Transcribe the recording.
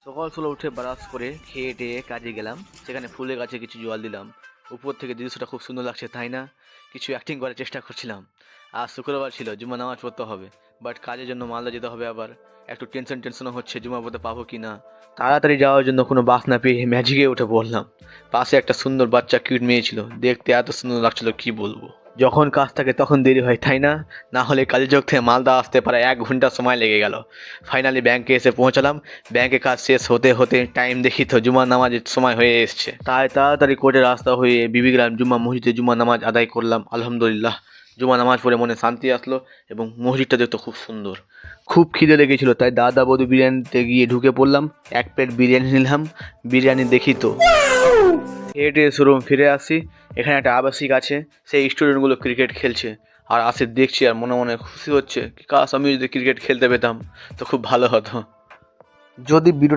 সকাল সকাল উঠে ব্রাশ করে খেয়ে টেয়ে কাজে গেলাম। সেখানে ফুলের গাছে কিছু জল দিলাম। উপর থেকে দৃশ্যটা খুব সুন্দর লাগছে, তাই না? কিছু অ্যাক্টিং করার চেষ্টা করছিলাম। আজ শুক্রবার ছিল, জুমা নামাজ পড়তে হবে, বাট কাজের জন্য মালদা যেতে হবে। আবার একটু টেনশনও হচ্ছে জুমা পড়তে পাবো কি না। তাড়াতাড়ি যাওয়ার জন্য কোনো বাস না পেয়ে ম্যাজিকে উঠে পড়লাম। পাশে একটা সুন্দর বাচ্চা কিউট মেয়ে ছিল, দেখতে এত সুন্দর লাগছিল কি বলবো। যখন কাজ থাকে তখন দেরি হয়, তাই না? না হলে কালীচক থেকে মালদা আসতে প্রায় 1 ঘন্টা সময় লেগে গেল। ফাইনালি ব্যাংকে এসে পৌঁছালাম। ব্যাংকে কাজ শেষ হতে হতে টাইম দেখি তো জুমার নামাজের সময় হয়ে এসছে। তাই তাড়াতাড়ি কোর্টের রাস্তা হয়ে বিবিগ্রাম জুম্মা মসজিদে জুমা নামাজ আদায় করলাম। আলহামদুলিল্লাহ, জুমা নামাজ পড়ে মনে শান্তি আসলো এবং মসজিদটা দেখতে খুব সুন্দর। খুব খিদে লেগেছিল, তাই দাদা বৌদি বিরিয়ানিতে গিয়ে ঢুকে পড়লাম। 1 প্লেট বিরিয়ানি নিলাম। বিরিয়ানি দেখি তো খেয়ে টেয়ে শোরুম ফিরে আসি। এখানে একটা আবাসিক আছে, সেই স্টুডেন্টগুলো ক্রিকেট খেলছে। আর আসে দেখছি আর মনে মনে খুশি হচ্ছে, কাশ আমি যদি ক্রিকেট খেলতে পেতাম তো খুব ভালো হতো। যদি ভিডিওটা